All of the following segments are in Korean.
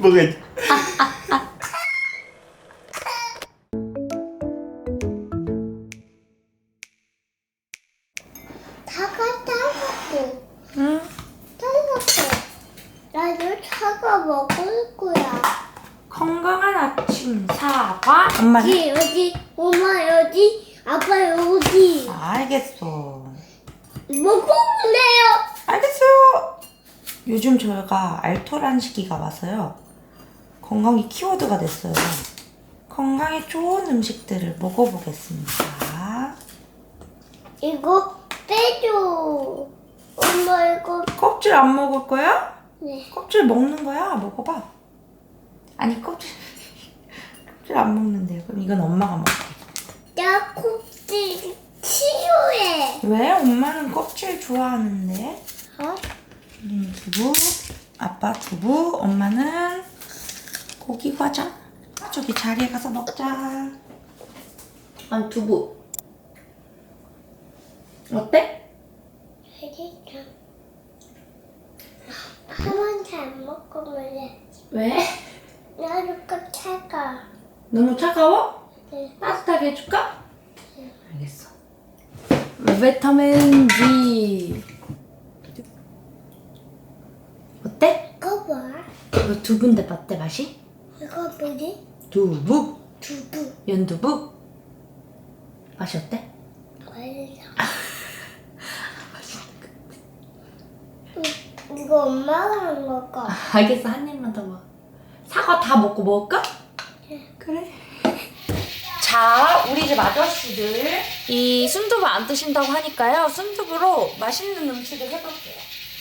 뭐가 있지? 사과 따먹고. 응? 따먹고. 나도 사과 먹을 거야. 건강한 아침 사과. 엄마는? 여기, 엄마 여기, 아빠 여기. 알겠어. 먹어볼래요? 알겠어요. 요즘 저희가 알토란 시기가 와서요. 건강이 키워드가 됐어요. 건강에 좋은 음식들을 먹어보겠습니다. 이거 빼줘. 엄마 이거. 껍질 안 먹을 거야? 네. 껍질 먹는 거야. 먹어봐. 아니 껍질 안 먹는데요. 그럼 이건 엄마가 먹게. 나 껍질 치료해. 왜? 엄마는 껍질 좋아하는데. 어? 두부, 아빠 두부, 엄마는 고기 과자. 저기 자리에 가서 먹자. 두부. 어때? 맛있다. 한번 잘 먹어볼래. 왜? 나도 꼭 차가. 너무 차가워? 네. 따뜻하게 해줄까? 알겠어. 비타민 D. 어때? 이거 봐. 이거 두부인데 어때 맛이? 이거 뭐지? 두부. 두부. 연두부. 맛이 어때? 맛있어. 이거 엄마가 한 거까? 알겠어. 한 입만 더 먹어. 사과 다 먹을까? 네. 그래. 자, 우리 집 아저씨들 이 순두부 안 드신다고 하니까요. 순두부로 맛있는 음식을 해볼게요.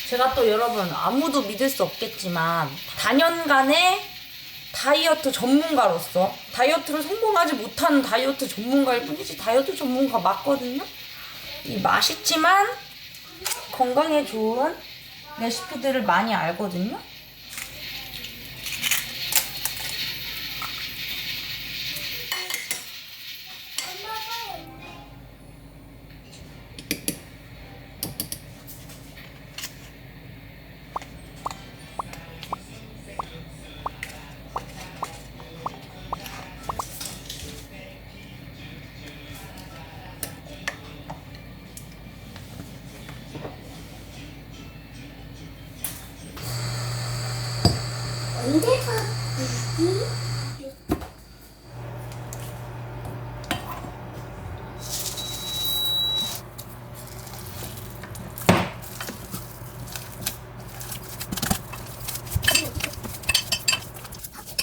제가 또 여러분 아무도 믿을 수 없겠지만 다년간의 다이어트 전문가로서 다이어트를 성공하지 못하는 다이어트 전문가일 뿐이지 다이어트 전문가 맞거든요. 이 맛있지만 건강에 좋은 레시피들을 많이 알거든요. 언제 바꾸지?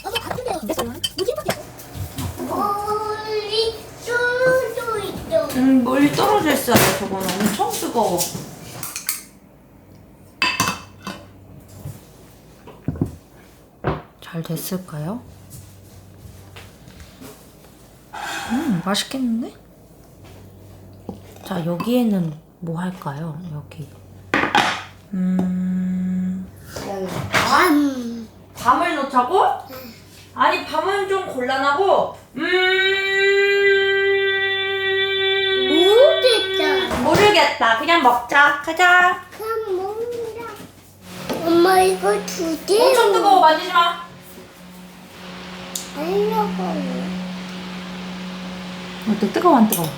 엄마 바꾸세요. 무슨 바뀌었어? 멀리 뚫도 있어. 멀리 떨어져 있어야 돼. 저거는 엄청 뜨거워. 잘 됐을까요? 맛있겠는데? 자, 여기에는 뭐 할까요? 여기. 밤을 넣자고? 아니, 밤은 좀 곤란하고, 모르겠다. 모르겠다. 그냥 먹자. 가자. 그럼 먹는다. 엄마 이거 두 개. 엄청 뜨거워. 만지지 마. 알려봐요. 어때? 뜨거워, 안 뜨거워?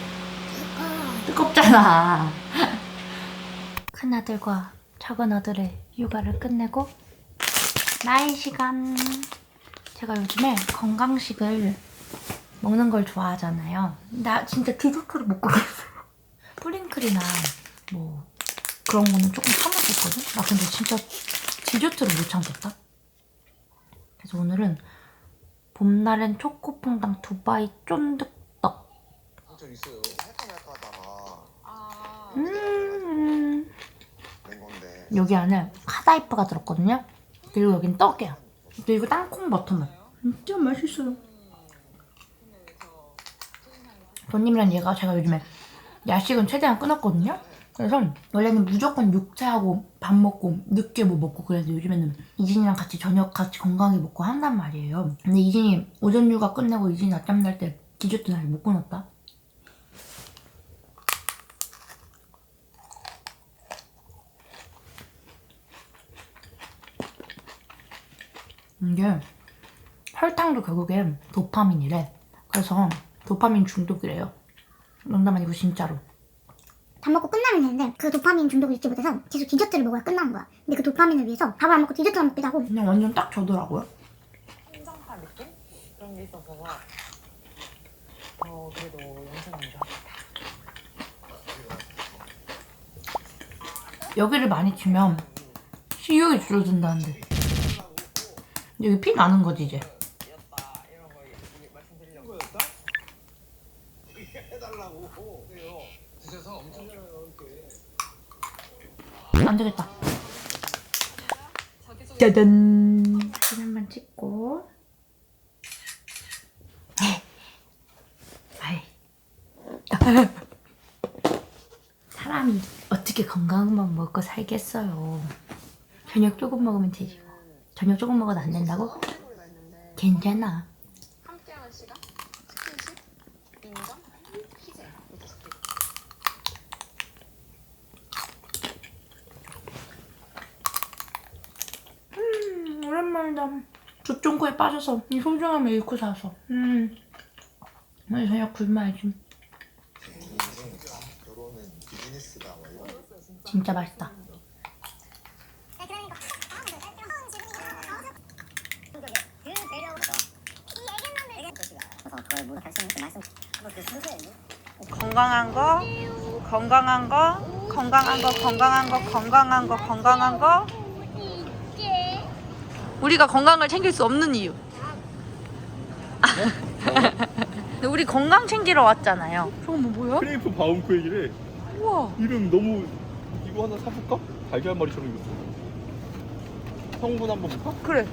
뜨겁잖아. 큰아들과 작은아들의 육아를 끝내고 나의 시간. 제가 요즘에 건강식을 먹는 걸 좋아하잖아요. 나 진짜 디저트를 못 고르겠어요. 프링클이나 뭐 그런 거는 조금 참을 수 있거든? 나 근데 진짜 디저트를 못 참겠다. 그래서 오늘은 봄날엔 초코퐁당 두바이 쫀득떡. 저 있어요. 할까말까하다가 낸 건데. 여기 안에 카다이프가 들었거든요. 그리고 여긴 떡이야. 그리고 땅콩 버터맛. 진짜 맛있어요. 손님이랑 얘가 제가 요즘에 야식은 최대한 끊었거든요. 그래서 원래는 무조건 육체하고 밥 먹고 늦게 뭐 먹고 그래서 요즘에는 이진이랑 같이 저녁 같이 건강히 먹고 한단 말이에요. 근데 이진이 오전 육아 끝내고 이진이 낮잠 잘 때 디저트 날 못 끊었다. 이게 설탕도 결국에 도파민이래. 그래서 도파민 중독이래요. 농담 아니고 진짜로. 밥 먹고 끝나면 되는데 그 도파민 중독을 잊지 못해서 계속 디저트를 먹어야 끝나는 거야. 근데 그 도파민을 위해서 밥을 안 먹고 디저트만 먹기도 하고. 그냥 완전 딱 저더라고요. 한정파 느낌? 그런 게 있어서 그래도 영상이 좋았다. 여기를 많이 치면 식욕이 줄어든다는데. 여기 피 나는 거지 이제. 이런 거 말씀드리려고. 해달라고 해요. 드셔서 엄청 잘해요 이렇게. 안 되겠다. 짜잔. 사진 한번 찍고. 아이. 사람이 어떻게 건강한 것만 먹고 살겠어요. 저녁 조금 먹으면 되지. 저녁 조금 먹어도 안 된다고? 괜찮아. 함께하는 시간, 스킨십, 인정, 희재. 이렇게 스킬. 오랜만이다. 조종구에 빠져서 이 소중함을 잃고 사서. 오늘 저녁 굶어야지. 결혼은 비즈니스다 뭐 이런. 진짜 맛있다. 건강한 거, 건강한 거, 건강한 거, 건강한 거, 건강한 거, 건강한 거. 우리가 건강을 챙길 수 없는 이유. 근데 우리 건강 챙기러 왔잖아요. 저건 뭐 뭐야? 크레이프 바움쿠에기래. 우와. 이름 너무 이거 하나 사볼까? 달걀말이처럼 생겼어. 성분 한번 볼까? 그래.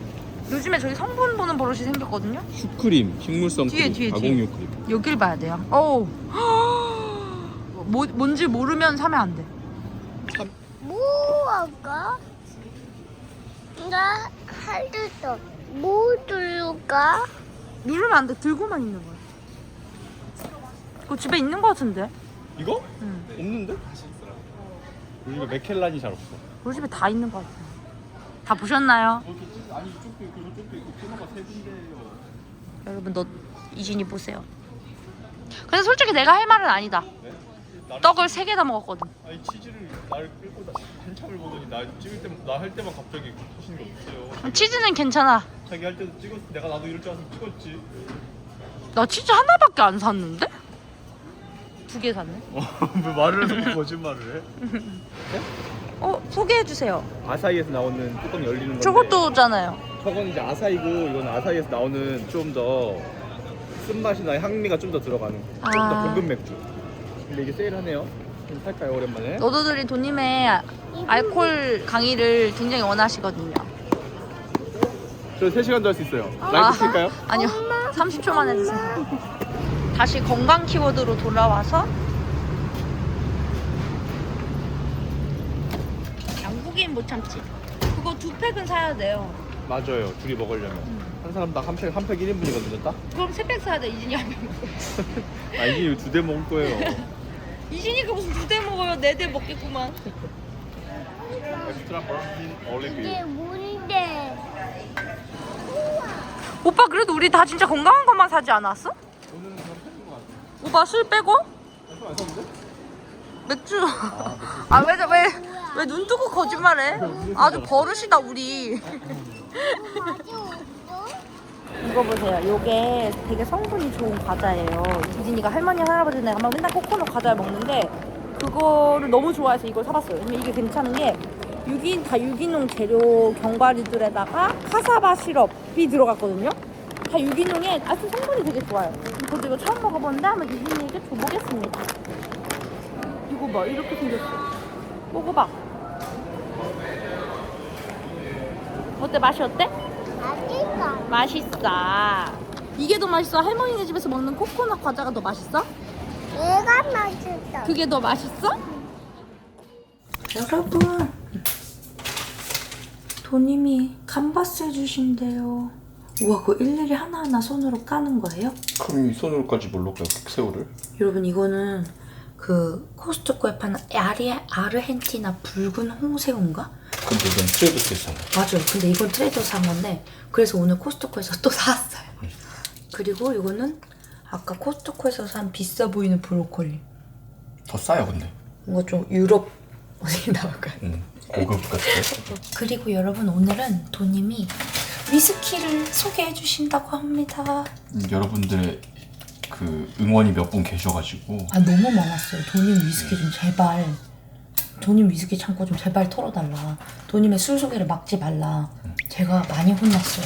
요즘에 저기 성분 보는 버릇이 생겼거든요. 슈크림, 식물성 뒤에, 크림, 뒤에, 가공육 크림. 여길 봐야 돼요. 어우. 뭔지 모르면 사면 안 돼. 뭐할까? 나 하루도 뭐 들을까? 누르면 안 돼. 들고만 있는 거야. 그거 집에 있는 거 같은데? 이거? 응. 없는데? 우리가 맥켈란이 잘 없어. 우리 집에 다 있는 거 같아. 다 보셨나요? 아니 이쪽도 있고 저쪽도 있고 테마가 세 군데예요. 여러분 너 이진이 보세요. 근데 솔직히 내가 할 말은 아니다. 네? 나를 떡을 3개 다 먹었거든. 아니 치즈를 나를 끌고 한참을 보더니 나 찍을 때 나 할 때만 갑자기 하시는 게 없어요. 치즈는 괜찮아. 자기 할 때도 찍었. 내가 나도 이럴 줄 알았으면 찍었지. 나 치즈 하나밖에 안 샀는데? 2개 샀네. 왜 말을 해서 거짓말을 해? 소개해주세요. 아사히에서 나오는 뚜껑 열리는 건데. 저것도잖아요. 저건 이제 아사히고 이건 아사히에서 나오는 좀 더 쓴맛이나 향미가 좀 더 들어가는 좀 더 아. 붉은 맥주. 근데 이게 세일하네요. 좀 살까요 오랜만에? 너도들이 도님의 알코올 강의를 굉장히 원하시거든요. 저 3시간도 할 수 있어요. 라이브 킬까요? 아니요. 30초만 해주세요. 다시 건강 키워드로 돌아와서 양고기는 못 참지. 그거 2팩은 사야 돼요. 맞아요. 둘이 먹으려면 한 사람당 한 팩 1인분이거든요 딱? 그럼 3팩 사야 돼. 이진이 한 명. 아 이게 2대 먹을 거예요. 이진이가 무슨 2대 먹어요. 4대 먹겠구만. 엑스트라 버진 올리브. 이게 뭔데? 오빠 그래도 우리 다 진짜 건강한 것만 사지 않았어? 오늘은 그냥 팩인 것 같아. 오빠 술 빼고? 안 샀는데? 맥주. 왜 눈 뜨고 거짓말해? 아주 버릇이다 우리. 이거 보세요. 요게 되게 성분이 좋은 과자예요. 이진이가 할머니 할아버지네 아마 맨날 코코넛 과자를 먹는데 그거를 너무 좋아해서 이걸 사봤어요. 왜냐면 이게 괜찮은 게 유기농 재료 견과류들에다가 카사바 시럽이 들어갔거든요. 다 유기농에 아주 성분이 되게 좋아요. 저도 이거 처음 먹어보는데 한번 이진이에게 줘보겠습니다. 이거 봐, 이렇게 생겼어. 먹어봐. 어때? 맛이 어때? 아직까 맛있어. 이게 더 맛있어? 할머니네 집에서 먹는 코코넛 과자가 더 맛있어? 내가 맛있어. 그게 더 맛있어? 여러분, 도님이 감바스 해주신대요. 우와, 그거 일일이 하나하나 손으로 까는 거예요? 그럼 이 손으로까지 뭘로 까요? 새우를? 여러분, 이거는 그 코스트코에 파는 아르헨티나 붉은 홍새우인가? 근데 이건 트레이더스에서 산 거야. 맞아요. 근데 이건 트레이더스 산 건데 그래서 오늘 코스트코에서 또 사왔어요. 그리고 이거는 아까 코스트코에서 산 비싸 보이는 브로콜리. 더 싸요 근데. 뭔가 좀 유럽 어디 나올까요? 고급 같은데? 그리고 여러분 오늘은 도님이 위스키를 소개해 주신다고 합니다. 여러분들의 그 응원이 몇 분 계셔가지고 아 너무 많았어요. 도님 위스키 좀 제발. 도님 위스키 창고 좀 제발 털어달라. 도님의 술 소개를 막지 말라. 제가 많이 혼났어요.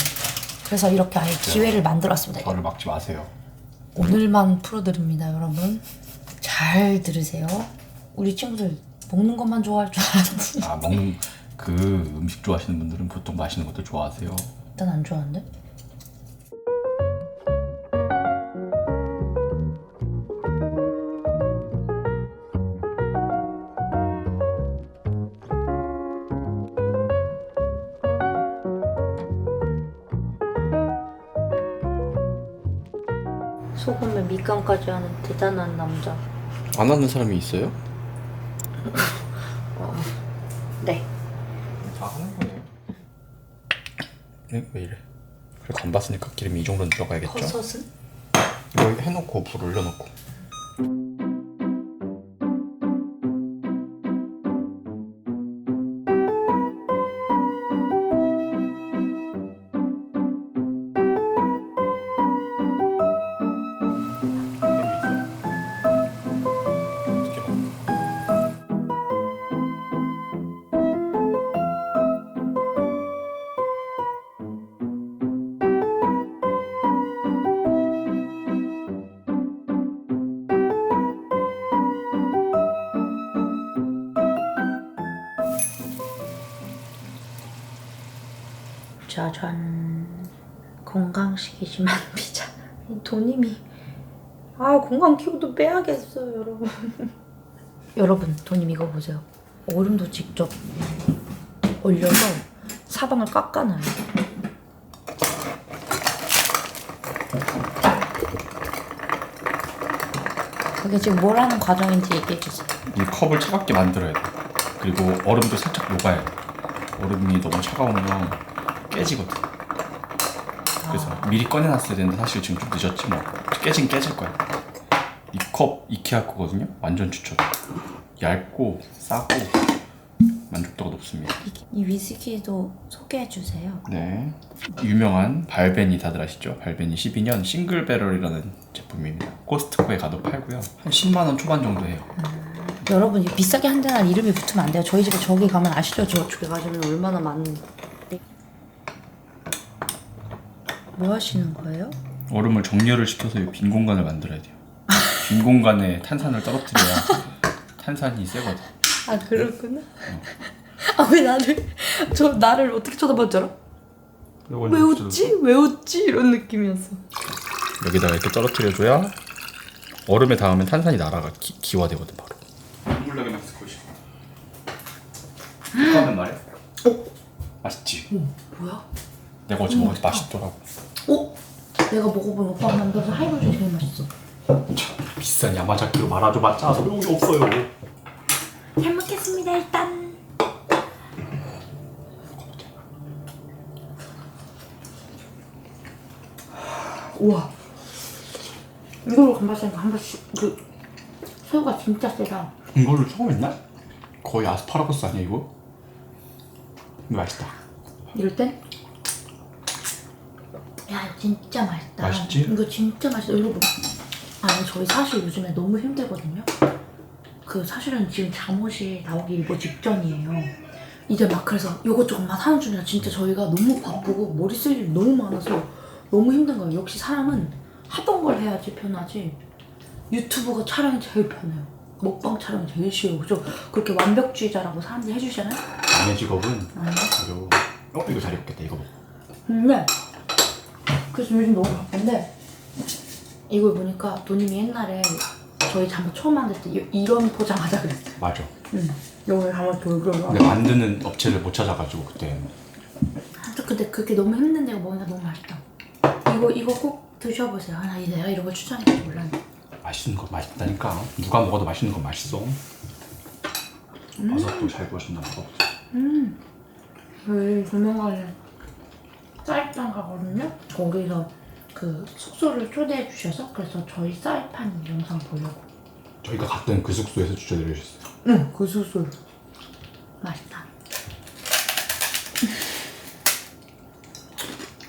그래서 이렇게 아예 기회를 만들었습니다. 저를 막지 마세요. 오늘만 풀어드립니다, 여러분. 잘 들으세요. 우리 친구들 먹는 것만 좋아할 줄 알았지. 아 먹는 그 음식 좋아하시는 분들은 보통 마시는 것도 좋아하세요. 난 안 좋아하는데? 소금에 밑간까지 하는 대단한 남자. 안 하는 사람이 있어요? 네. 다 하는 거네요. 왜 이래? 그래 간 봤으니까 기름이 이 정도는 들어가야겠죠? 버섯은? 이거 해놓고 불 올려놓고. 짜잔. 건강식이지만 피자. 도님이 건강 키우도 빼야겠어요, 여러분. 여러분, 도님 이거 보세요. 얼음도 직접 얼려서 사방을 깎아놔요. 그게 지금 뭘 하는 과정인지 얘기해주세요. 이 컵을 차갑게 만들어야 돼. 그리고 얼음도 살짝 녹아야 돼. 얼음이 너무 차가우면 깨지거든. 그래서 미리 꺼내놨어야 되는데 사실 지금 좀 늦었지 뭐. 깨진 깨질 거야. 이 컵 이케아 거거든요. 완전 추천. 얇고 싸고 만족도가 높습니다. 이 위스키도 소개해주세요. 네, 유명한 발베니 다들 아시죠? 발베니 12년 싱글 배럴이라는 제품입니다. 코스트코에 가도 팔고요. 한 10만 원 초반 정도 해요. 여러분 비싸게 한 데는 이름이 붙으면 안 돼요. 저희 집에 저기 가면 아시죠? 저쪽에 가시면 얼마나 많은데. 뭐 하시는 거예요? 얼음을 정렬을 시켜서 이 빈 공간을 만들어야 돼요. 빈 공간에 탄산을 떨어뜨려야 탄산이 세거든. 아 그렇구나. 왜 나를 어떻게 쳐다봤더라? 왜 웃지? 왜 웃지? 이런 느낌이었어. 여기다가 이렇게 떨어뜨려줘야 얼음에 닿으면 탄산이 날아가 기화되거든 바로. 둥글하게 멕시코 싶어. 하면 말이야. 맛있지? 뭐야? 내가 어제 먹어서 맛있더라고. 내가 먹어본 오빠가 만들어서 하이볼 중에 제일 맛있어. 비싼 야마자키로 말아줘봤자 소용이 없어요. 잘 먹겠습니다 일단. 우와. 이걸로 간봤으니까 한 번씩 새우가 진짜 세다. 이걸로 처음 했나? 거의 아스파라거스 아니야 이거? 이거 맛있다. 이럴 땐? 야 이거 진짜 맛있다. 맛있지? 이거 진짜 맛있어. 여러분 아니 저희 사실 요즘에 너무 힘들거든요. 사실은 지금 잠옷이 나오기 일보 직전이에요. 이제 막 그래서 이것저것 막 사는 중이라 진짜 저희가 너무 바쁘고 머리 쓸 일이 너무 많아서 너무 힘든 거예요. 역시 사람은 하던 걸 해야지 편하지. 유튜브가 촬영이 제일 편해요. 먹방 촬영이 제일 쉬워요. 그죠? 그렇게 완벽주의자라고 사람들이 해주잖아요? 남의 직업은 어려워. 이거 잘 입겠다 이거 먹고. 근데 그래서 요즘 너무 바쁜데 이걸 보니까 도님이 옛날에 저희 잠옷 처음 만들 때 이런 포장하자 그랬어요. 맞아. 여기 잠옷 돌돌. 근데 만드는 업체를 못 찾아가지고 그때. 근데 그렇게 너무 힘든 데가 먹으니까 너무 맛있다. 이거 꼭 드셔보세요. 내가 이런 걸 추천할지 몰랐네. 맛있는 거 맛있다니까. 누가 먹어도 맛있는 건 맛있어. 버섯도 잘 구워준다 먹어보자. 저희 조만간에 사이판 가거든요. 거기서 그 숙소를 초대해 주셔서 그래서 저희 사이판 영상 보려고. 저희가 갔던 그 숙소에서 추천드려주셨어요. 응, 그 숙소. 맛있다.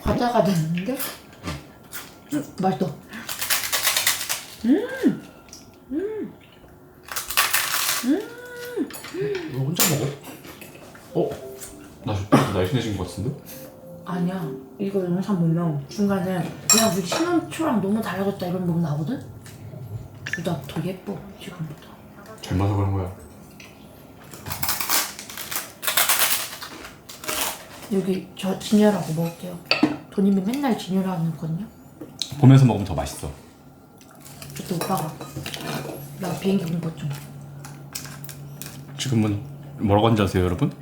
과자가 됐는데? 맛있어. 이거 혼자 먹어? 나 좀 날씬해진 것 같은데? 아니야. 이거 영상 보면 중간에 야 우리 신혼초랑 너무 달라졌다 이런 부분 나오거든? 둘 다 더 예뻐 지금보다. 젊어서 그런 거야. 여기 저 진열하고 먹을게요. 도님이 맨날 진열하고 있거든요. 보면서 먹으면 더 맛있어. 그때 오빠가 나 비행기 공부 좀. 지금은 뭐라고 하는지 아세요, 여러분?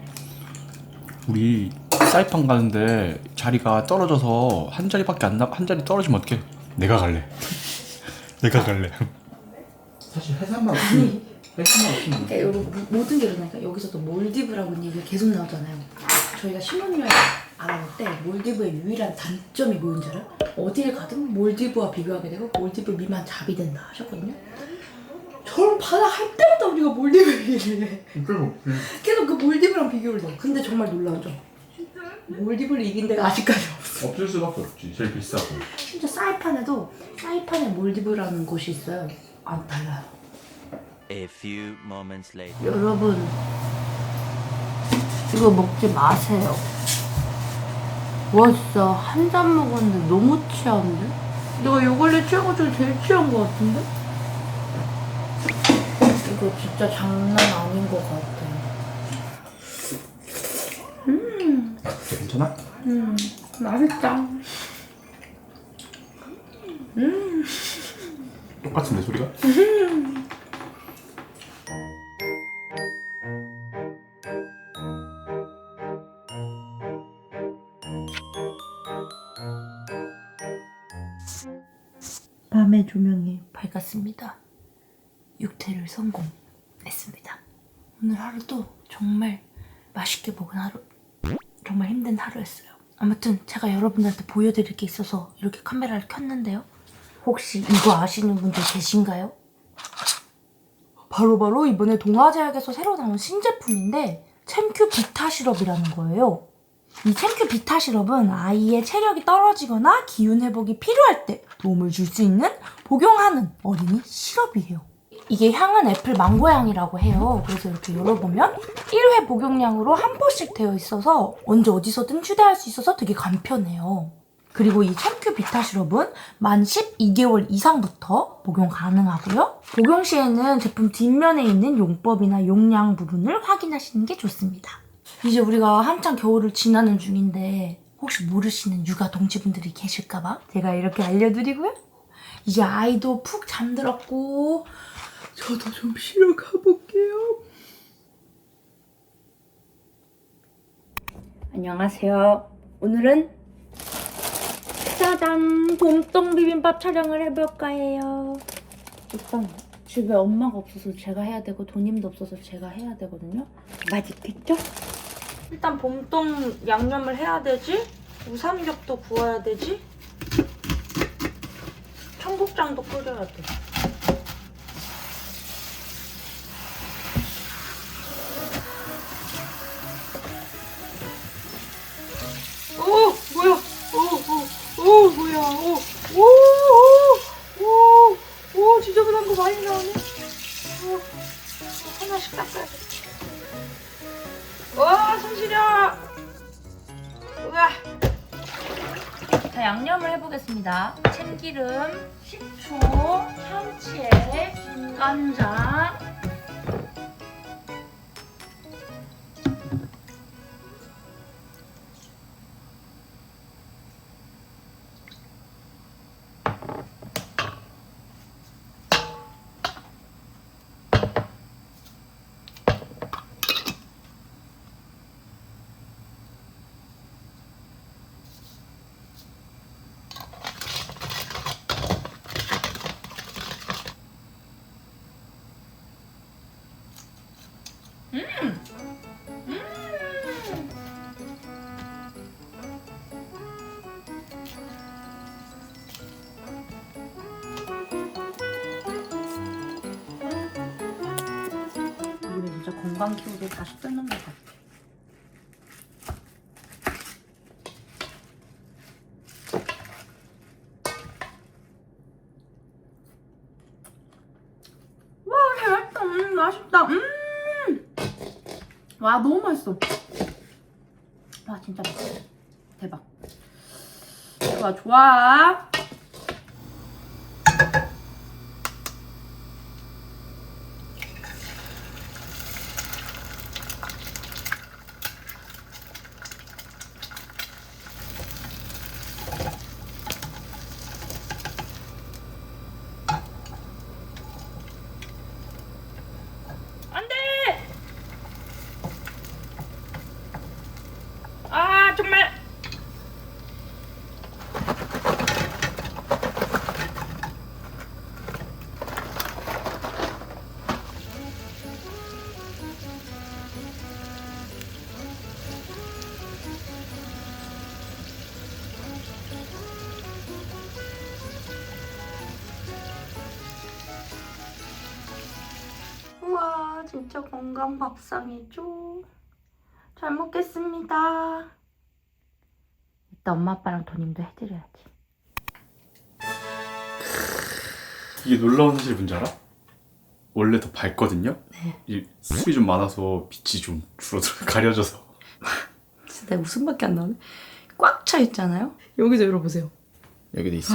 우리 사이판 가는데 자리가 떨어져서 한 자리밖에 안 한 자리 떨어지면 어떡해? 내가 갈래. 내가 갈래. 사실 해산만 없으면 그러니까 여기 모든 게 그러니까 여기서도 몰디브라고 얘기가 계속 나오잖아요. 저희가 신혼여행 알아볼 때 몰디브의 유일한 단점이 뭐인 줄 알아요? 어딜 가든 몰디브와 비교하게 되고 몰디브 미만 잡이 된다 하셨거든요. 저런 바다 할 때마다 우리가 몰디브 얘기를 해. 계속 그 몰디브랑 비교를 해. 근데 정말 놀라운 점. 몰디브를 이긴 데가 아직까지 없어. 없을 수밖에 없지. 제일 비싸고. 진짜 사이판에도 사이판에 몰디브라는 곳이 있어요. 안 달라요. A few moments later. 여러분 이거 먹지 마세요. 와 진짜 한 잔 먹었는데 너무 취한데? 내가 요 근래 취한 것 중에 제일 취한 것 같은데? 이거 진짜 장난 아닌 것 같아. 괜찮아? 맛있다. 똑같은데 소리가? 밤의 조명이 밝았습니다. 육퇴를 성공했습니다. 오늘 하루도 정말 맛있게 먹은 하루, 정말 힘든 하루였어요. 아무튼 제가 여러분들한테 보여드릴 게 있어서 이렇게 카메라를 켰는데요. 혹시 이거 아시는 분들 계신가요? 바로 이번에 동아제약에서 새로 나온 신제품인데 챔큐 비타 시럽이라는 거예요. 이 챔큐 비타 시럽은 아이의 체력이 떨어지거나 기운 회복이 필요할 때 도움을 줄 수 있는 복용하는 어린이 시럽이에요. 이게 향은 애플 망고 향이라고 해요. 그래서 이렇게 열어보면 1회 복용량으로 한 포씩 되어 있어서 언제 어디서든 휴대할 수 있어서 되게 간편해요. 그리고 이 챔큐 비타 시럽은 만 12개월 이상부터 복용 가능하고요. 복용 시에는 제품 뒷면에 있는 용법이나 용량 부분을 확인하시는 게 좋습니다. 이제 우리가 한창 겨울을 지나는 중인데 혹시 모르시는 육아 동지분들이 계실까봐 제가 이렇게 알려드리고요. 이제 아이도 푹 잠들었고 저도 좀 쉬러 가볼게요. 안녕하세요. 오늘은 짜잔! 봄동 비빔밥 촬영을 해볼까 해요. 일단 집에 엄마가 없어서 제가 해야 되고 도님도 없어서 제가 해야 되거든요. 맛있겠죠? 일단 봄동 양념을 해야 되지? 우삼겹도 구워야 되지? 청국장도 끓여야 돼. 뭐야? 뭐야? 지저분한 거 많이 나오네. 하나씩 닦아야 돼. 손 시려. 우와. 자, 양념을 해보겠습니다. 참기름, 식초, 참치액, 간장. 건강 키우기 다시 쓰는 거 같아. 와, 맛있다. 맛있다. 와, 너무 맛있어. 와, 진짜 맛있어. 대박. 좋아, 좋아. 안 돼! 아, 정말. 우와, 진짜 건강 밥상이죠. 잘 먹겠습니다. 이따 엄마 아빠랑 도님도 해드려야지. 이게 놀라운 사실 뭔지 알아? 원래 더 밝거든요? 네. 이 술이 좀 많아서 빛이 좀 줄어들어 가려져서. 진짜 내 웃음밖에 안 나오네. 꽉 차 있잖아요? 여기서 열어보세요. 여기도 있어.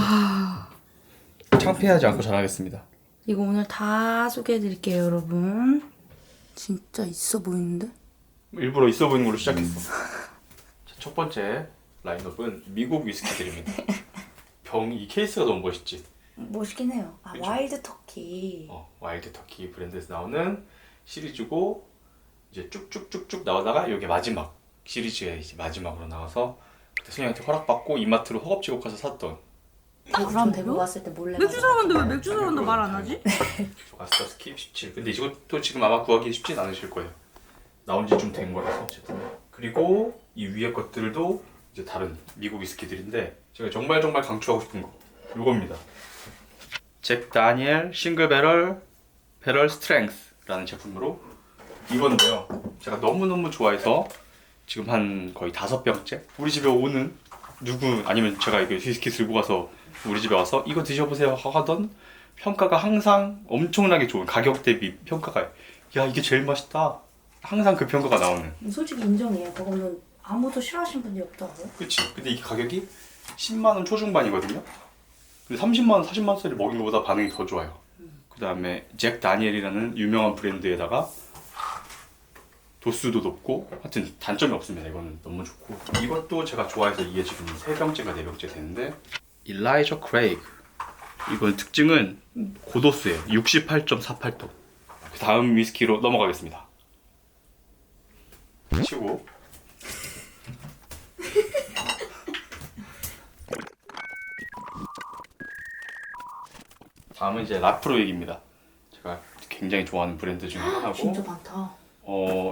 창피하지 않고 잘하겠습니다. 이거 오늘 다 소개해드릴게요, 여러분. 진짜 있어 보이는데? 일부러 있어 보이는 걸로 시작했어. 자, 첫 번째 라인업은 미국 위스키들입니다. 이 케이스가 너무 멋있지? 멋있긴 해요. 아, 그쵸? 와일드 터키. 와일드 터키 브랜드에서 나오는 시리즈고 이제 쭉쭉쭉쭉 나오다가 이게 마지막 시리즈의 이제 마지막으로 나와서 그때 소영한테 허락받고 이마트로 허겁지겁 가서 샀던 그럼 대구 갔을 때 몰래 맥주 사왔는데 왜 맥주 사왔는데 말 안 하지? 아스타 스킵 17. 근데 이것도 지금 아마 구하기 쉽진 않으실 거예요. 나온 지 좀 된 거라서 어쨌든. 그리고 이 위에 것들도 이제 다른 미국 위스키들인데 제가 정말 강추하고 싶은 거 이겁니다. 잭 다니엘 싱글 배럴 스트렝스라는 제품으로 이건데요. 제가 너무너무 좋아해서 지금 한 거의 5병째 우리 집에 오는 누구 아니면 제가 이거 위스키 들고 가서 우리 집에 와서 이거 드셔보세요 하던 평가가 항상 엄청나게 좋은 가격 대비 평가가 야 이게 제일 맛있다 항상 그 평가가 나오는. 솔직히 인정해요. 그거는 아무도 싫어하시는 분이 없다고. 그치. 근데 이게 가격이 10만원 초중반이거든요. 근데 30만원, 40만원짜리 먹인 것보다 반응이 더 좋아요. 그 다음에 잭 다니엘이라는 유명한 브랜드에다가 도수도 높고 하여튼 단점이 없습니다. 이거는 너무 좋고 이것도 제가 좋아해서 이게 지금 3병째가 4병째 되는데 일라이저 크레이그 이건 특징은 고도수예요. 68.48도. 그 다음 위스키로 넘어가겠습니다. 치고 다음은 이제 라프로익입니다. 제가 굉장히 좋아하는 브랜드 중에 하나고 진짜 많다.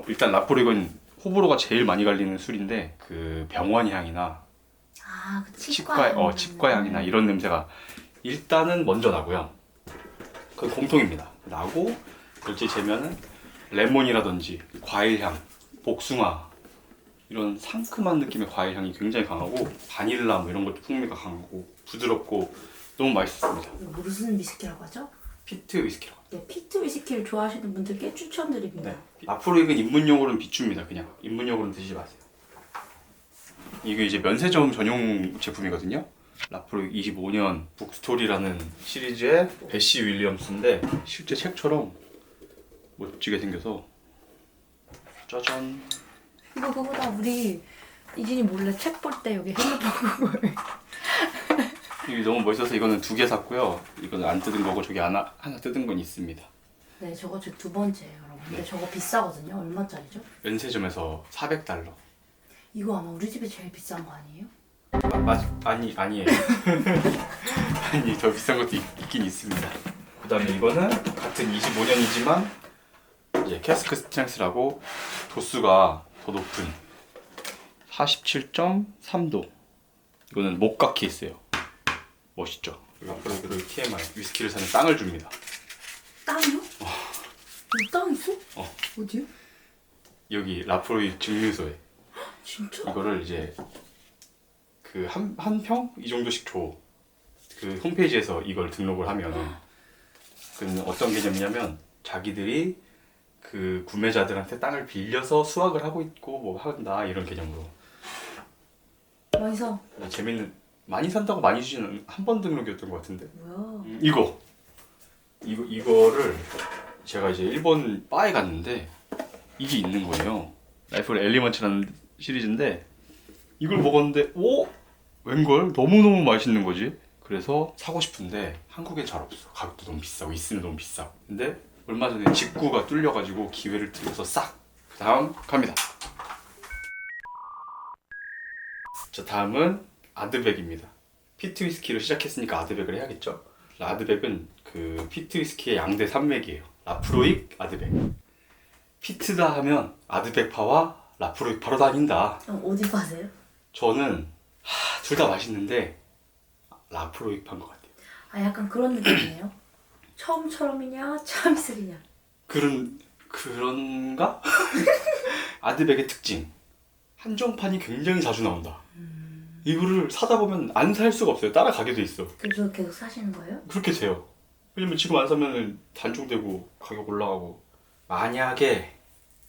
일단 라프로익은 호불호가 제일 많이 갈리는 술인데 그 병원 향이나 아, 그 치과 향이나 이런 냄새가 일단은 먼저 나고요. 그건 공통입니다. 나고 그렇지 재면은 레몬이라든지 과일 향, 복숭아 이런 상큼한 느낌의 과일 향이 굉장히 강하고 바닐라 뭐 이런 것도 풍미가 강하고 부드럽고 너무 맛있습니다. 이거 무슨 위스키라고 하죠? 피트 위스키라고. 네, 피트 위스키를 좋아하시는 분들께 추천드립니다. 네. 라프로익은 입문용으로는 비추입니다. 그냥 입문용으로는 드시지 마세요. 이게 이제 면세점 전용 제품이거든요. 라프로익 25년 북스토리라는 시리즈의 베시 윌리엄스인데 실제 책처럼 멋지게 생겨서 짜잔. 이거 그거다. 우리 이진이 몰래 책 볼 때 여기 핸드폰 그걸. 이게 너무 멋있어서 이거는 2개 샀고요. 이거는 안 뜯은 거고 저기 하나 뜯은 건 있습니다. 네, 저거 지금 2번째예요, 여러분. 근데 네. 저거 비싸거든요. 얼마짜리죠? 면세점에서 $400. 이거 아마 우리 집에 제일 비싼 거 아니에요? 아니에요. 아니 더 비싼 것도 있긴 있습니다. 그 다음에 이거는 같은 25년이지만 이제 캐스크 스트렝스라고 도수가 더 높은 47.3도. 이거는 목각 케이스예요. 멋있죠? 이거 앞으로 TMI 위스키를 사면 땅을 줍니다. 땅이요? 여기 땅 있어? 어. 어디요? 여기 라프로이 증류소에. 진짜? 이거를 이제 그 한 평 이 정도씩 줘. 그 홈페이지에서 이걸 등록을 하면은 그 어떤 개념이냐면 자기들이 그 구매자들한테 땅을 빌려서 수확을 하고 있고 뭐 한다 이런 개념으로. 많이 사. 재밌는 많이 산다고 많이 주지는 한 번 등록이었던 것 같은데. 뭐야? 이거를 제가 이제 일본 바에 갔는데 이게 있는 거예요. 라이프 엘리먼츠라는 시리즈인데 이걸 먹었는데 오 웬걸 너무너무 맛있는 거지. 그래서 사고 싶은데 한국엔 잘 없어. 가격도 너무 비싸고 있으면 너무 비싸. 근데 얼마 전에 직구가 뚫려가지고 기회를 들여서 싹. 다음 갑니다. 자 다음은 아드백입니다. 피트 위스키로 시작했으니까 아드백을 해야겠죠. 아드백은 그 피트 위스키의 양대 산맥이에요. 라프로익, 아드백. 피트다 하면 아드백파와 라프로익 파로 다닌다. 어디 파세요? 저는 둘 다 맛있는데 라프로익 파인 것 같아요. 아 약간 그런 느낌이에요. 처음처럼이냐 참이슬이냐. 그런가? 아드백의 특징. 한정판이 굉장히 자주 나온다. 이거를 사다 보면 안 살 수가 없어요. 따라가게 돼 있어. 그래서 계속 사시는 거예요? 그렇게 돼요. 왜냐면 지금 안 사면 단종되고 가격 올라가고. 만약에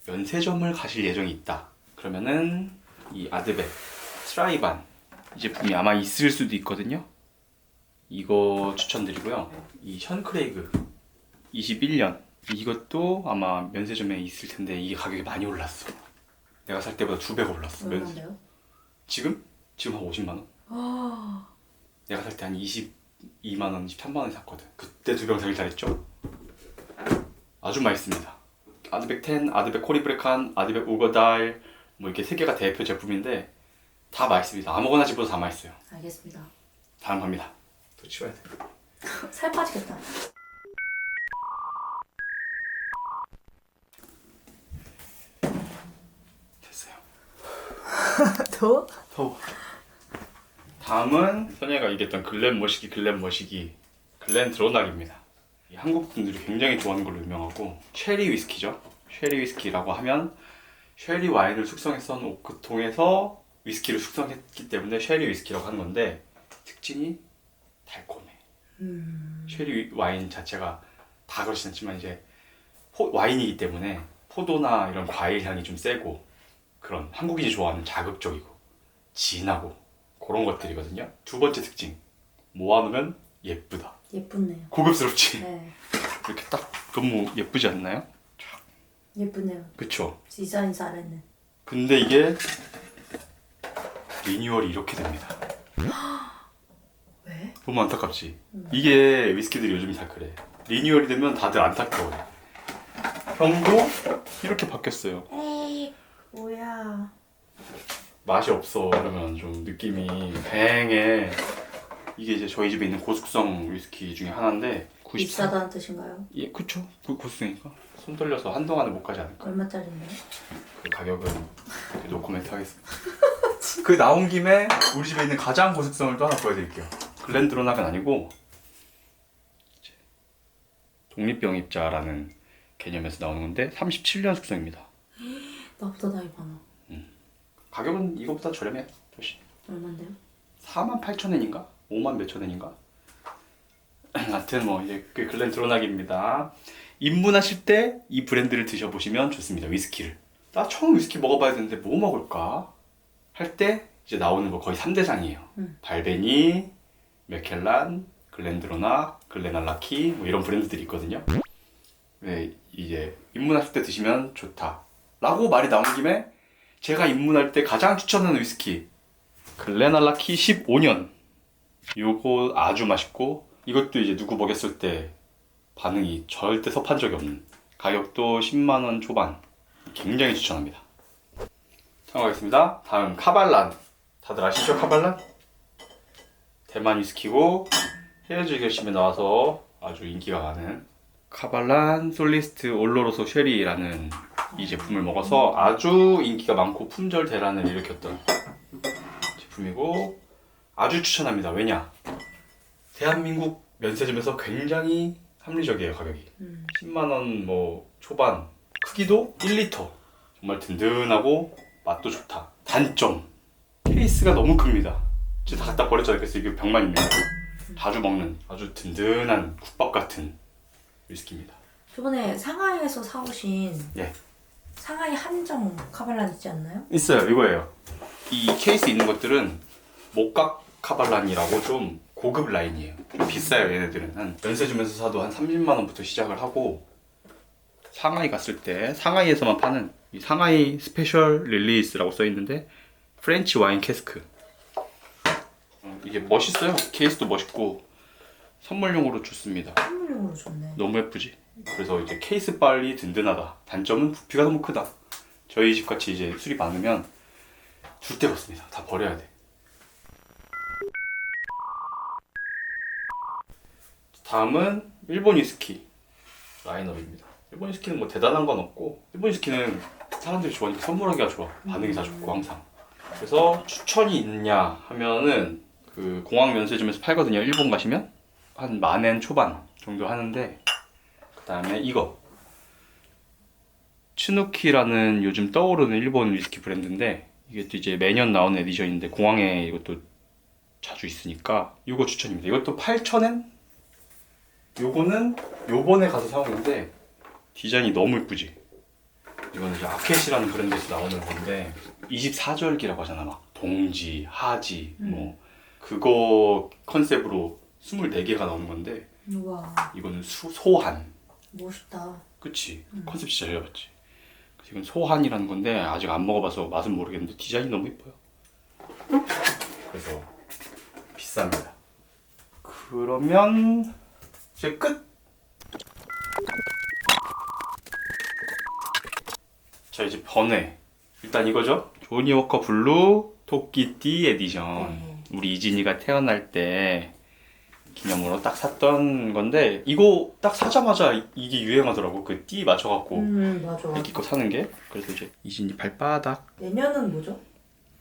면세점을 가실 예정이 있다. 그러면은 이 아드백 트라이반 이 제품이 아마 있을 수도 있거든요. 이거 추천드리고요. 이 션크레이그 21년 이것도 아마 면세점에 있을 텐데 이게 가격이 많이 올랐어. 내가 살 때보다 2배가 올랐어. 얼마인데요? 지금 한 50만 원. 아 내가 살 때 한 22만 원, 23만 원에 샀거든. 그때 2병 사길 잘했죠. 아주 맛있습니다. 아드백 10, 아드백 코리브레칸, 아드백 우거달 뭐 이렇게 3개가 대표 제품인데 다 맛있습니다. 아무거나 집어도 다 맛있어요. 알겠습니다. 다음 갑니다. 더 치워야 돼. 살 빠지겠다. 됐어요. 더? 더워. 다음은 선예가 얘기했던 글렌 머시기 글렌 드로낙입니다. 이 한국 분들이 굉장히 좋아하는 걸로 유명하고 쉐리 위스키죠. 쉐리 위스키라고 하면 쉐리 와인을 숙성해서 놓은 오크통에서 위스키를 숙성했기 때문에 쉐리 위스키라고 하는 건데 특징이 달콤해. 쉐리 와인 자체가 다 그렇진 않지만 이제 와인이기 때문에 포도나 이런 과일 향이 좀 세고 그런 한국인이 좋아하는 자극적이고 진하고 그런 것들이거든요. 두 번째 특징 모아놓으면 예쁘다. 예쁘네요. 고급스럽지? 네. 이렇게 딱 너무 예쁘지 않나요? 예쁘네요. 그쵸? 디자인 잘했네. 근데 이게 리뉴얼이 이렇게 됩니다. 왜? 너무 안타깝지? 이게 위스키들이 요즘 다 그래. 리뉴얼이 되면 다들 안타까워해. 형도 이렇게 바뀌었어요. 에이 뭐야. 맛이 없어. 그러면 좀 느낌이 뱅해. 이게 이제 저희 집에 있는 고숙성 위스키 중에 하나인데 94. 비싸다는 뜻인가요? 예, 그쵸. 고숙성이니까 손 떨려서 한동안은 못 가지 않을까. 얼마짜리인데요? 그 가격은 노코멘트 하겠습니다. 그 나온 김에 우리 집에 있는 가장 고숙성을 또 하나 보여드릴게요. 글렌드로낙은 아니고 이제 독립병입자라는 개념에서 나오는 건데 37년 숙성입니다. 나보다 나이 많아. 가격은 이거보다 저렴해요. 훨씬. 얼만데요? 48,000엔인가? 5만 몇천 엔인가? 하여튼 뭐 이제 그 글렌드로낙입니다. 입문하실 때 이 브랜드를 드셔보시면 좋습니다. 위스키를. 나 처음 위스키 먹어봐야 되는데 뭐 먹을까? 할 때 이제 나오는 거 거의 3대장이에요. 발베니, 맥켈란, 글렌드로낙, 글렌알라키 뭐 이런 브랜드들이 있거든요. 네, 이제 입문하실 때 드시면 좋다 라고 말이 나온 김에 제가 입문할 때 가장 추천하는 위스키 글렌알라키 15년 요거 아주 맛있고 이것도 이제 누구 먹였을 때 반응이 절대 섭한 적이 없는 가격도 10만원 초반 굉장히 추천합니다. 참고하겠습니다. 다음 카발란 다들 아시죠? 카발란? 대만 위스키고 헤어질 결심에 나와서 아주 인기가 많은 카발란 솔리스트 올로로소 쉐리라는 이 제품을 먹어서 아주 인기가 많고 품절 대란을 일으켰던 제품이고 아주 추천합니다. 왜냐? 대한민국 면세점에서 굉장히 합리적이에요. 가격이 10만원 뭐 초반 크기도 1리터 정말 든든하고 맛도 좋다. 단점 케이스가 너무 큽니다. 진짜 다 갖다 버렸잖아요. 그래서 이게 병만입니다. 자주 먹는 아주 든든한 국밥 같은 위스키입니다. 저번에 상하이에서 사오신 예. 상하이 한정 카발란 있지 않나요? 있어요. 이거예요. 이 케이스 있는 것들은 목각 카발란이라고 좀 고급 라인이에요. 좀 비싸요. 얘네들은 한 면세점에서 사도 한 30만 원부터 시작을 하고, 상하이 갔을 때 상하이에서만 파는 이 상하이 스페셜 릴리스라고 써 있는데 프렌치 와인 캐스크. 이게 멋있어요. 케이스도 멋있고 선물용으로 좋습니다. 선물용으로 좋네. 너무 예쁘지? 그래서 이제 케이스 빨이 든든하다. 단점은 부피가 너무 크다. 저희 집 같이 이제 술이 많으면 줄 데가 없습니다. 다 버려야 돼. 다음은 일본 위스키 라인업입니다. 일본 위스키는 뭐 대단한 건 없고, 일본 위스키는 사람들이 좋아하니까 선물하기가 좋아. 반응이 다 좋고 항상. 그래서 추천이 있냐 하면은 그 공항 면세점에서 팔거든요. 일본 가시면 한 10,000엔 초반 정도 하는데, 그 다음에 이거 츠누키라는 요즘 떠오르는 일본 위스키 브랜드인데, 이게 또 이제 매년 나오는 에디션인데 공항에 이것도 자주 있으니까 이거 추천입니다. 이것도 8,000엔? 요거는 요번에 가서 사오는데 디자인이 너무 예쁘지? 이거는 이제 아켓이라는 브랜드에서 나오는 건데 24절기라고 하잖아. 막 동지, 하지 뭐 그거 컨셉으로 24개가 나오는 건데, 우와, 이거는 소한. 멋있다. 그치? 컨셉 진짜 잘 잡았지. 그래서 이건 소한이라는 건데 아직 안 먹어봐서 맛은 모르겠는데 디자인이 너무 예뻐요. 그래서 비쌉니다. 그러면 이제 끝! 자, 이제 번외. 일단 이거죠? 조니 워커 블루 토끼띠 에디션. 우리 이진이가 태어날 때 기념으로 딱 샀던 건데, 이거 딱 사자마자 이게 유행하더라고. 그 띠 맞춰갖고 맞아. 애기 거 사는 게. 그래서 이제 이진이 발바닥 내년은 뭐죠?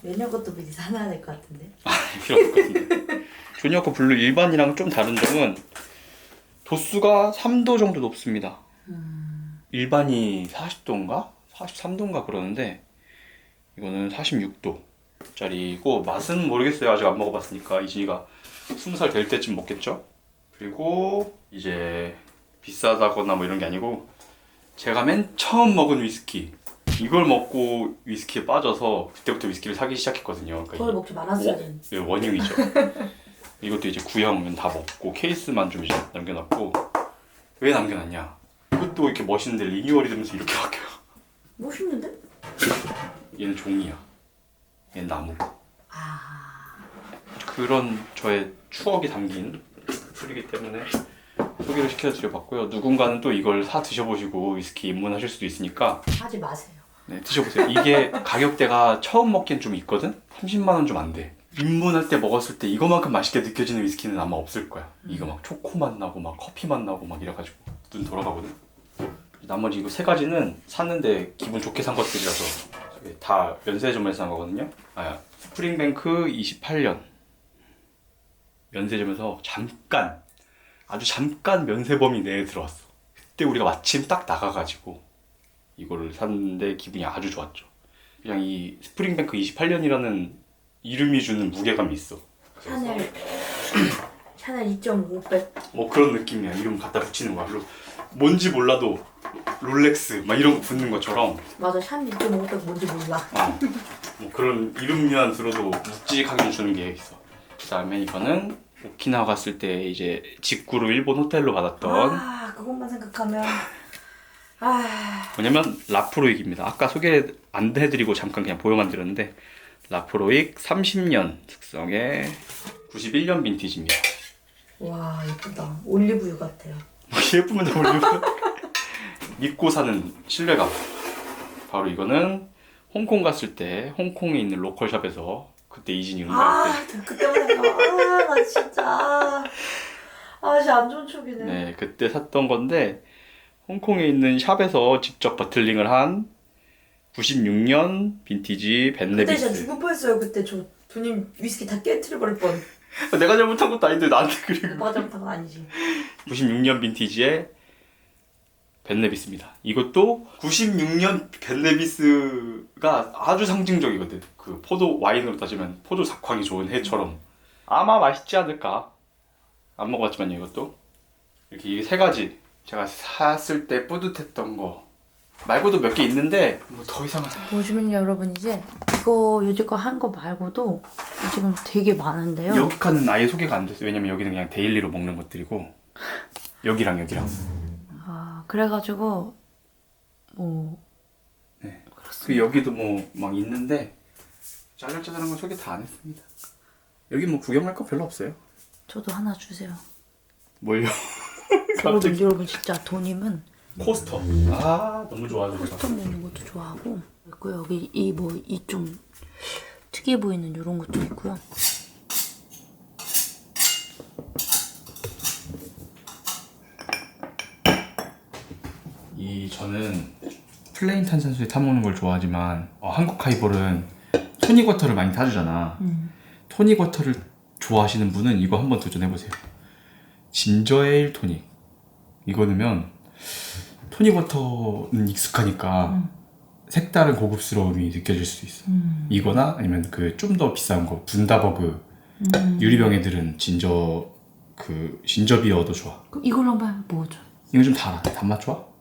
내년 것도 미리 사놔야 될 것 같은데. 필요 없을 것 같은데. 조니 워커 블루 일반이랑 좀 다른 점은 도수가 3도 정도 높습니다. 일반이 40도인가? 43도인가 그러는데 이거는 46도짜리고, 맛은 모르겠어요. 아직 안 먹어봤으니까. 이진이가 20살 될 때쯤 먹겠죠? 그리고 이제 비싸다거나 뭐 이런 게 아니고, 제가 맨 처음 먹은 위스키, 이걸 먹고 위스키에 빠져서 그때부터 위스키를 사기 시작했거든요. 그러니까 그걸 먹지 말았어야 되는데. 네, 원흉이죠. 이것도 이제 구형은 다 먹고 케이스만 좀 이제 남겨놨고. 왜 남겨놨냐? 이것도 이렇게 멋있는데 리뉴얼이 되면서 이렇게 바뀌어요. 멋있는데? 얘는 종이야. 얘는 나무고. 아, 그런 저의 추억이 담긴 술이기 때문에 소개를 시켜드려봤고요. 누군가는 또 이걸 사 드셔보시고 위스키 입문하실 수도 있으니까 하지 마세요. 네, 드셔보세요. 이게 가격대가 처음 먹기엔 좀 있거든? 30만 원 좀 안 돼. 입문할 때 먹었을 때 이거만큼 맛있게 느껴지는 위스키는 아마 없을 거야. 이거 막 초코 맛 나고 막 커피 맛 나고 막 이래가지고 눈 돌아가거든. 나머지 이거 3가지는 샀는데 기분 좋게 산 것들이라서 다 면세점에서 산 거거든요. 스프링뱅크 28년 면세점에서 잠깐, 아주 잠깐 면세범위 내에 들어왔어. 그때 우리가 마침 딱 나가가지고 이거를 샀는데 기분이 아주 좋았죠. 그냥 이 스프링뱅크 28년이라는 이름이 주는 무게감이 있어. 샤넬 2.5배. 뭐 그런 느낌이야. 이름 갖다 붙이는 거야. 그리고 뭔지 몰라도 롤렉스 막 이런 거 붙는 것처럼. 맞아, 샤넬 2.5배 뭔지 몰라. 뭐 그런 이름만 들어도 묵직하게 주는 게 있어. 그 다음에 이거는 오키나와 갔을 때 이제 직구로 일본 호텔로 받았던, 그것만 생각하면 뭐냐면 라프로익입니다. 아까 소개 안 해드리고 잠깐 그냥 보여만 드렸는데, 라프로익 30년 숙성의 91년 빈티지입니다. 와, 예쁘다. 올리브유 같아요. 예쁘면 다 올리브. 믿고 사는 신뢰감. 바로 이거는 홍콩 갔을 때 홍콩에 있는 로컬샵에서 그때 이진이 응가할 때, 그때만 생각하면 나 진짜 진짜 안 좋은 촉이네. 네, 그때 샀던 건데, 홍콩에 있는 샵에서 직접 버틀링을 한 96년 빈티지 그때 진짜 벤네비스. 죽을 뻔했어요. 그때 저 누님 위스키 다 깨트려버릴 뻔. 내가 잘못한 것도 아닌데 나한테 그리고. 오빠가 잘못한 건 아니지. 96년 빈티지의 벤네비스입니다. 이것도 96년 벤네비스가 아주 상징적이거든. 그 포도 와인으로 따지면 포도 작황이 좋은 해처럼 아마 맛있지 않을까. 안 먹어봤지만요. 이것도 이렇게 이게 세 가지 제가 샀을 때 뿌듯했던 거 말고도 몇 개 있는데 뭐 더 이상은 보시면요 여러분 이제 이거 여지껏 한 거 말고도 지금 되게 많은데요. 여기 칸은 아예 소개가 안 됐어요. 왜냐면 여기는 그냥 데일리로 먹는 것들이고 여기랑 여기랑 아 그래가지고 뭐 네. 그 여기도 뭐 막 있는데 짜잘짜잘한 건 소개 다 안 했습니다. 여기 뭐 구경할 거 별로 없어요. 저도 하나 주세요. 뭘요? 여러분 진짜 돈이면 코스터. 아 너무 좋아하죠. 코스터 먹는 것도 좋아하고 있고 여기 이 뭐 이 좀 특이해 보이는 이런 것도 있고요. 저는 플레인 탄산수에 타먹는 걸 좋아하지만 한국 하이볼은 토닉워터를 많이 타주잖아. 토닉워터를 좋아하시는 분은 이거 한번 도전해보세요. 진저에일 토닉. 이거 넣으면 토닉워터는 익숙하니까 색다른 고급스러움이 느껴질 수 있어. 이거나 아니면 그 좀 더 비싼 거 분다버그 유리병에 들은 진저 비어도 좋아. 그럼 이걸 한번 먹어줘. 이거 좀 달아. 단맛 좋아?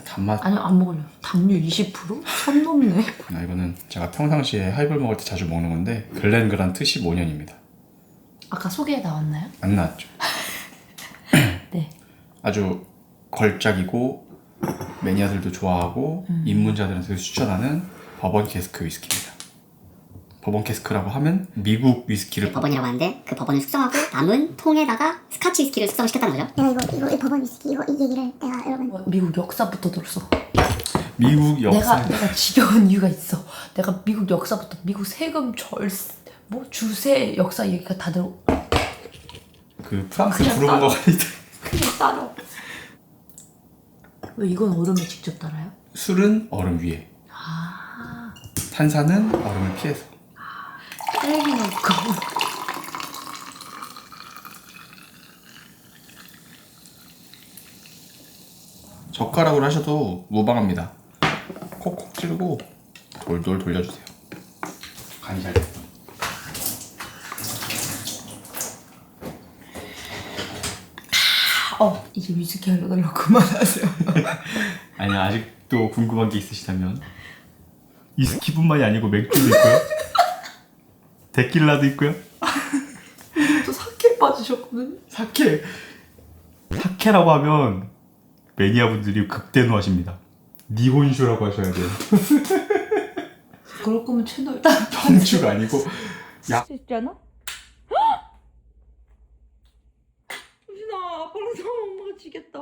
단맛. 아니요 안 먹을래요. 당류 20%? 선 넘네. 이거는 제가 평상시에 하이볼 먹을 때 자주 먹는 건데 글렌그란트 15년입니다. 아까 소개에 나왔나요? 안 나왔죠? 네. 아주 걸작이고 매니아들도 좋아하고 입문자들한테 추천하는 버번 캐스크 위스키입니다. 버번 캐스크라고 하면 미국 위스키를 버번이라고 하는데 그 버번을 숙성하고 남은 통에다가 스카치 위스키를 숙성시켰다는 거죠. 내가 이 버번 위스키 이 얘기를 내가 여러분 미국 역사부터 들었어. 미국 역사. 내가 지겨운 이유가 있어. 내가 미국 역사부터 미국 세금 주세 역사 얘기가 다 들어. 그 프랑스 그냥 부르는 거 따로. 아니다. 그냥 따로. 왜 이건 얼음에 직접 따라요? 술은 얼음 위에, 탄산은 얼음을 피해서. 딸기는 그거. 젓가락으로 하셔도 무방합니다. 콕콕 찌르고 돌돌 돌려주세요. 간이 잘 됐어. 이제 위스키 하려고 그만하세요. 아니 아직도 궁금한 게 있으시다면 위스키뿐만이 아니고 맥주도 있고요. 데킬라도 있고요. 또 사케 빠지셨거든요. 사케라고 하면 매니아분들이 극대노하십니다. 니혼슈라고 하셔야 돼요. 그럴 거면 채널 다 정주가 아니고 약. 있잖아? 유진아 아빠랑 싸우면 엄마가 지겠다.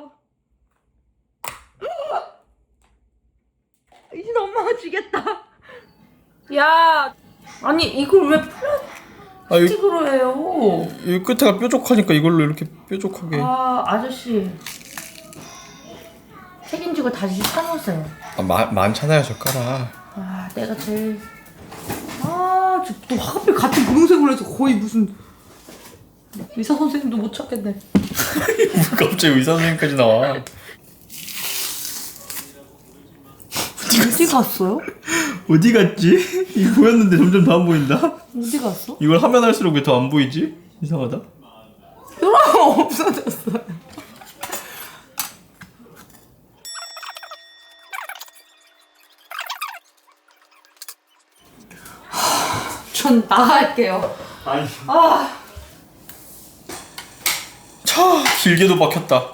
유진아 엄마가 지겠다. 야 아니 이걸 왜 플라스틱으로 해요? 이 끝에가 뾰족하니까 이걸로 이렇게 뾰족하게. 아 아저씨 책임지고 다시 사놓으세요. 많잖아요 젓가락. 아 내가 제일 또 하필 같은 분홍색으로 해서 거의 무슨 의사 선생님도 못 찾겠네. 갑자기 의사 선생님까지 나와. 어디 갔어요? 어디 갔지? 이거 보였는데 점점 더 안 보인다. 어디 갔어? 이걸 하면 할수록 왜 더 안 보이지? 이상하다. 뾰로가 없어졌어요. 전 나갈게요. 아니. 차 길게도 박혔다.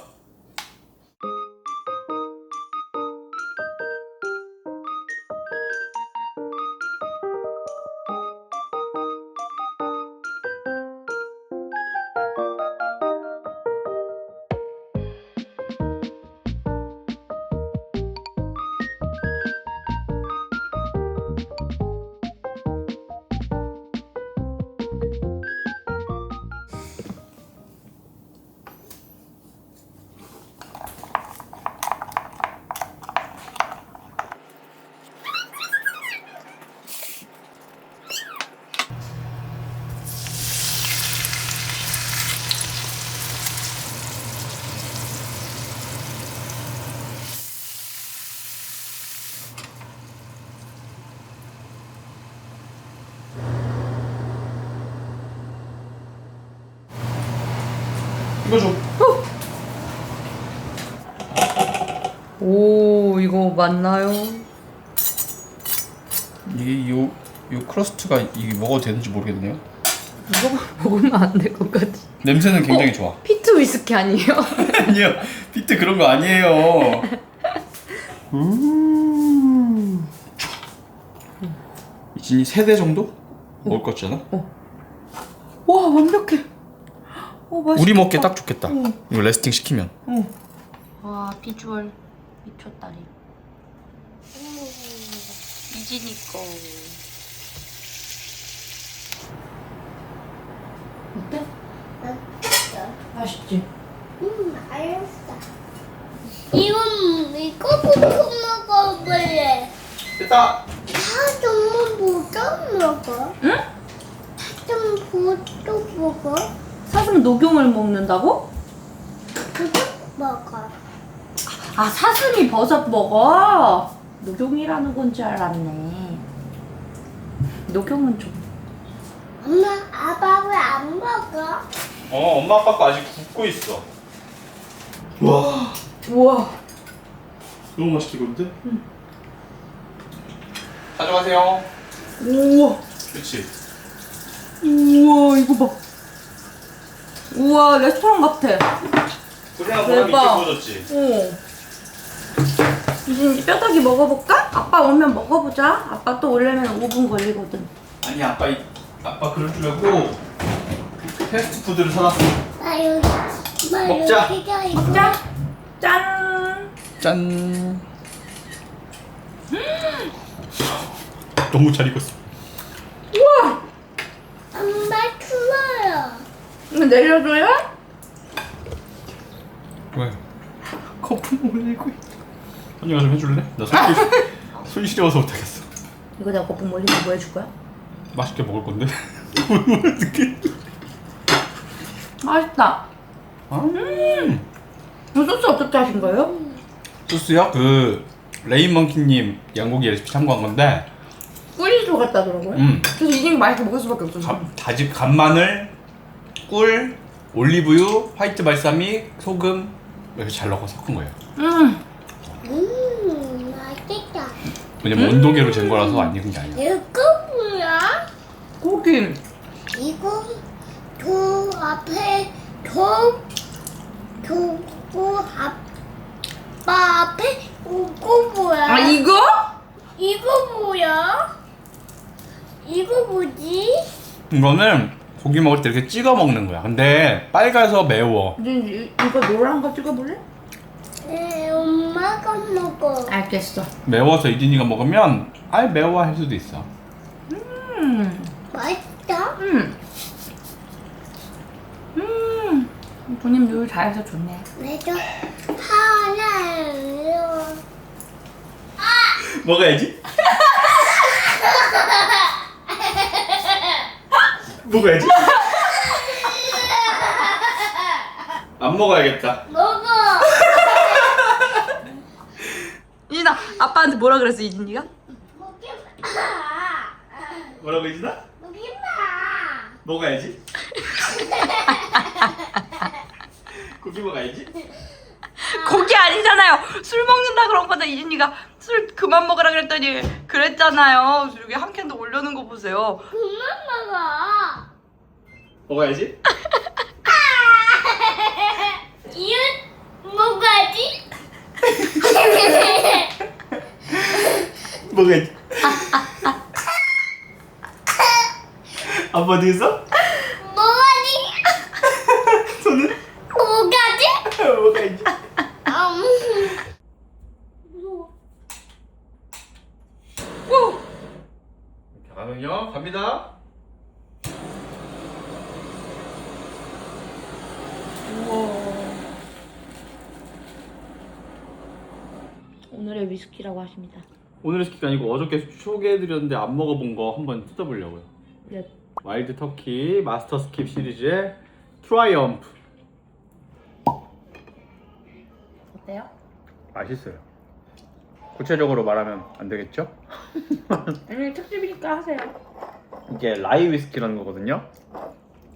이거 줘. 오, 이거 맞나요? 이게 요 크러스트가 이게 먹어도 되는지 모르겠네요. 이거 먹으면 안 될 것 같아. 냄새는 굉장히 좋아. 피트 위스키 아니에요? 아니요, 피트 그런 거 아니에요. 이진이 3대 정도 먹을 것 같잖아. 와, 완벽해. 맛있겠다. 우리 먹기에 딱 좋겠다. 이거 레스팅 시키면. 와, 비주얼 미쳤다리. 이진이 거. 어때? 맛있지? 알았어. 이거부터 먹어볼래. 됐다. 사좀 보다 먹어. 응? 사좀 보다 먹어. 사슴 녹용을 먹는다고? 그거 먹어. 아, 사슴이 버섯 먹어? 녹용이라는 건 줄 알았네. 녹용은 좀. 엄마, 아빠 왜 안 먹어? 엄마 아빠 거 아직 굽고 있어. 와, 우와. 너무 맛있게 익었는데? 가져가세요. 우와. 그렇지. 우와, 이거 봐. 우와, 레스토랑 같아. 그래야 보람이 있게 구워졌지. 어. 이제 뼈다귀 먹어볼까? 아빠 오면 먹어보자. 아빠 또 오려면 5분 걸리거든. 아니 아빠 그럴 줄 알고 패스트푸드를 사놨어. 먹자. 짠! 짠! 짠. 너무 잘 익었어. 우와! 엄마 추워요. 이거 내려줘요? 왜? 거품 올리고 있어. 언니가 좀 해줄래? 나 손 시려워서 못하겠어. 이거 내가 거품 올리면 뭐 해줄 거야? 맛있게 먹을 건데. 맛있다. 이 소스 어떻게 하신 거예요? 소스요? 그 레인먼키님 양고기 레시피 참고한 건데. 꿀이 들어갔다더라고요. 그래서 이게 맛있게 먹을 수밖에 없었어. 다진 간마늘, 꿀, 올리브유, 화이트 발사믹, 소금 이렇게 잘 넣고 섞은 거예요. 맛있다. 왜냐면 온도계로 잰 거라서 안 익은 게 아니야. 이거 뭐야? 고기. 이거 저 앞에 저거 아빠 앞에 이거 뭐야? 아, 이거? 이거 뭐야? 이거 뭐지? 이거는 고기 먹을 때 이렇게 찍어 먹는 거야. 근데 빨가서 매워. 이거 노란 거 찍어볼래? 네, 엄마가 먹어. 알겠어. 매워서 이진이가 먹으면 매워 할 수도 있어. 맛있다. 부님 요리 잘해서 좋네. 왜죠? 하나요. 먹어야지. 먹어야지. 안 먹어야겠다. 먹어. 이진아, 아빠한테 뭐라 그랬어, 이진이가? 먹지 마. 뭐라고 이진아? 먹지 마. 먹어야지. 고기 먹어야지. 고기 아니잖아요. 술 먹는다 그런 거다. 이진이가 술 그만 먹으라 그랬더니 그랬잖아요. 여기 한 캔도 올려놓은 거 보세요. 그만 먹어. 먹어야지. 이웃 먹어야지. 먹어야지. 아빠 어디 있어? 먹어야지. 손은? 먹어야지. 먹어야지. 이렇게 가면요. 갑니다. 오늘의 위스키라고 하십니다. 오늘의 스키가 아니고 어저께 소개해드렸는데 안 먹어본 거 한번 뜯어보려고요. 네. 와일드 터키 마스터 스킵 시리즈의 트라이엄프. 어때요? 맛있어요. 구체적으로 말하면 안 되겠죠? 오늘 특집이니까 하세요. 이게 라이 위스키라는 거거든요.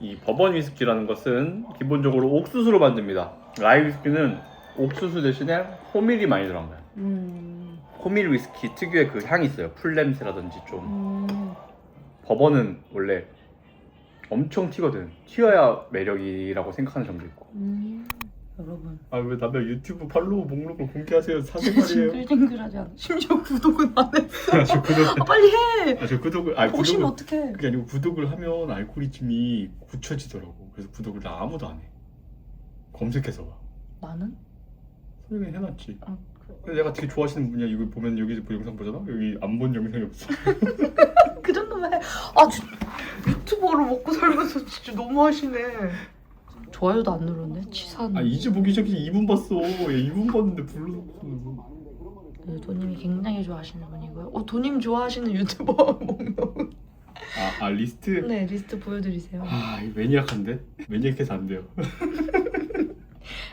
이 버번 위스키라는 것은 기본적으로 옥수수로 만듭니다. 라이 위스키는 옥수수 대신에 호밀이 많이 들어간 거야. 호밀 위스키 특유의 그 향이 있어요. 풀 냄새라든지 좀. 버번은 원래 엄청 튀거든. 튀어야 매력이라고 생각하는 점도 있고. 여러분 아 왜 남의 유튜브 팔로우 목록을 공개하세요? 사생활이에요. 징글징글하지 않아. 심지어 구독은 안 해. 저 구독. 빨리 해. 저 구독을. 아 보시면 구독을. 어떡해. 그게 아니고 구독을 하면 알고리즘이 굳혀지더라고. 그래서 구독을 나 아무도 안 해. 검색해서 봐. 나는? 설명 해놨지. 아, 근데 내가 되게 좋아하시는 분이야. 이거 보면 여기 영상 보잖아. 여기 안 본 영상이 없어. 그 정도만 해. 아 유튜버로 먹고 살면서 진짜 너무 하시네. 좋아요도 안 눌렀네. 치사한. 아 이제 보기 시작해 2분 봤어. 얘 2분 봤는데 불러놓고. 네, 도님이 굉장히 좋아하시는 분이고요. 도님 좋아하시는 유튜버 목록. 아 리스트. 네 리스트 보여드리세요. 아 이거 매니악한데? 매니악해서 안 돼요.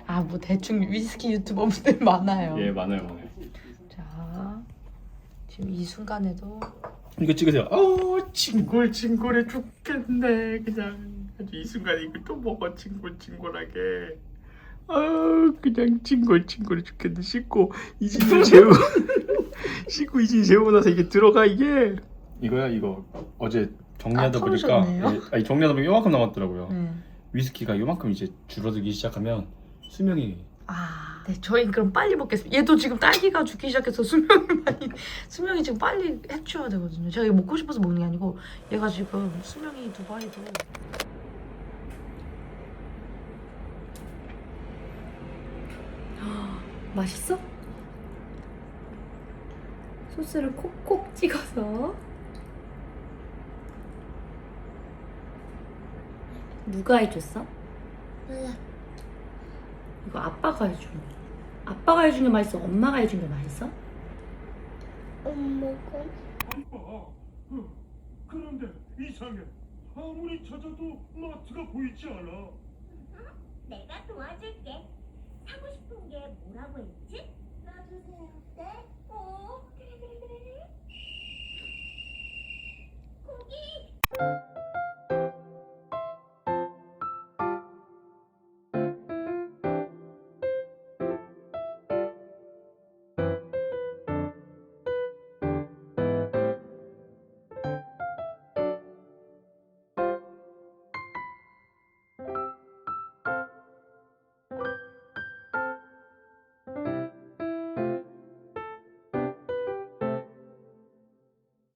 아 뭐 대충 위스키 유튜버분들 많아요. 예 많아요 많아요. 자 지금 이 순간에도 이거 찍으세요. 징골징골해 죽겠네. 그냥 아주 이 순간에 이거 또 먹어 징골징골하게. 그냥 징골징골해 죽겠네. 씻고 이진을 재우고 씻고 이진 재우고 나서 이게 들어가 이게. 이거야 이거 어제 정리하다 보니까 털으셨네요? 아니 정리하다 보니까 요만큼 남았더라고요. 네. 위스키가 요만큼 이제 줄어들기 시작하면 수명이 네, 저희 그럼 빨리 먹겠습니다. 얘도 지금 딸기가 죽기 시작해서 수명이 지금 빨리 해치워야 되거든요. 제가 이거 먹고 싶어서 먹는 게 아니고 얘가 지금 수명이 두바이도. 맛있어? 소스를 콕콕 찍어서. 누가 해줬어? 이거 아빠가 해준 거. 아빠가 해준 게 맛있어? 엄마가 해준 게 맛있어? 그런데 이상해. 아무리 찾아도 마트가 보이지 않아. 내가 도와줄게. 사고 싶은 게 뭐라고 했지? 놔주세요. 네?